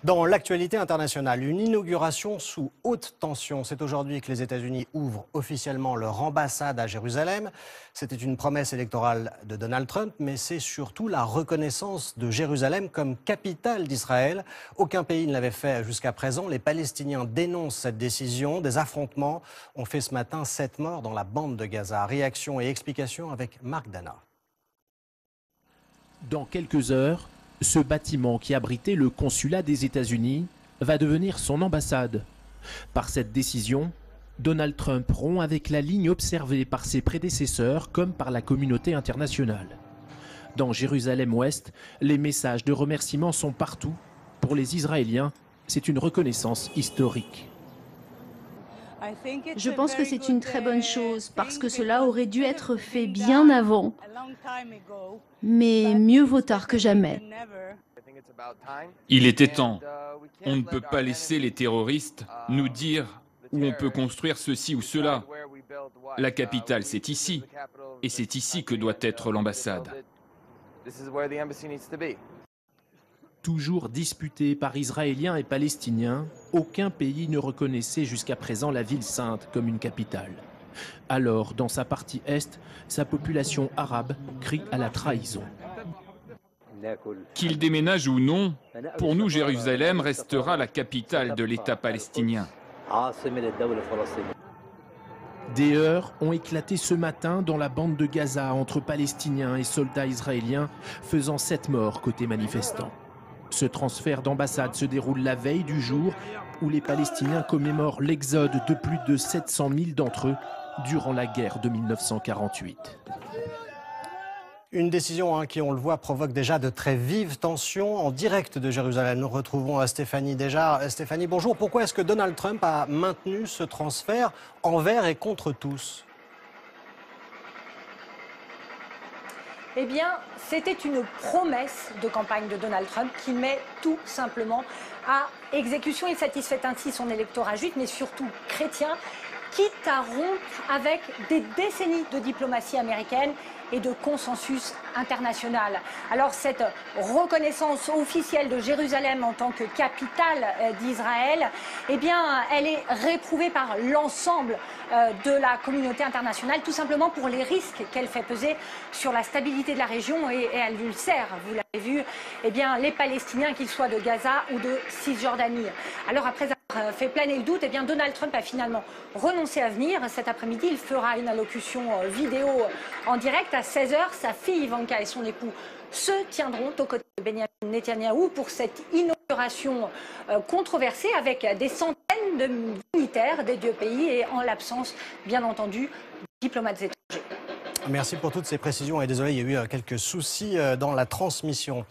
Dans l'actualité internationale, une inauguration sous haute tension. C'est aujourd'hui que les États-Unis ouvrent officiellement leur ambassade à Jérusalem. C'était une promesse électorale de Donald Trump, mais c'est surtout la reconnaissance de Jérusalem comme capitale d'Israël. Aucun pays ne l'avait fait jusqu'à présent. Les Palestiniens dénoncent cette décision. Des affrontements ont fait ce matin 7 morts dans la bande de Gaza. Réaction et explication avec Marc Dana. Dans quelques heures, ce bâtiment qui abritait le consulat des États-Unis va devenir son ambassade. Par cette décision, Donald Trump rompt avec la ligne observée par ses prédécesseurs comme par la communauté internationale. Dans Jérusalem-Ouest, les messages de remerciement sont partout. Pour les Israéliens, c'est une reconnaissance historique. Je pense que c'est une très bonne chose parce que cela aurait dû être fait bien avant. Mais mieux vaut tard que jamais. Il était temps. On ne peut pas laisser les terroristes nous dire où on peut construire ceci ou cela. La capitale, c'est ici. Et c'est ici que doit être l'ambassade. Toujours disputée par Israéliens et Palestiniens, aucun pays ne reconnaissait jusqu'à présent la ville sainte comme une capitale. Alors, dans sa partie est, sa population arabe crie à la trahison. Qu'il déménage ou non, pour nous, Jérusalem restera la capitale de l'État palestinien. Des heurts ont éclaté ce matin dans la bande de Gaza entre Palestiniens et soldats israéliens, faisant 7 morts côté manifestants. Ce transfert d'ambassade se déroule la veille du jour où les Palestiniens commémorent l'exode de plus de 700 000 d'entre eux durant la guerre de 1948. Une décision qui, on le voit, provoque déjà de très vives tensions. En direct de Jérusalem, nous retrouvons Stéphanie déjà. Stéphanie, bonjour. Pourquoi est-ce que Donald Trump a maintenu ce transfert envers et contre tous ? Eh bien, c'était une promesse de campagne de Donald Trump qui met tout simplement à exécution. Il satisfait ainsi son électorat juif, mais surtout chrétien, quitte à rompre avec des décennies de diplomatie américaine et de consensus international. Alors cette reconnaissance officielle de Jérusalem en tant que capitale d'Israël, eh bien, elle est réprouvée par l'ensemble de la communauté internationale, tout simplement pour les risques qu'elle fait peser sur la stabilité de la région et elle ulcère, vous l'avez vu, eh bien, les Palestiniens, qu'ils soient de Gaza ou de Cisjordanie. Alors après avoir fait planer le doute, eh bien, Donald Trump a finalement renoncé à venir. Cet après-midi, il fera une allocution vidéo en direct à 16h. Sa fille Ivanka et son époux se tiendront aux côtés de Benjamin Netanyahou pour cette inauguration controversée avec des centaines de dignitaires des deux pays et en l'absence, bien entendu, diplomates étrangers. Merci pour toutes ces précisions et désolé, il y a eu quelques soucis dans la transmission.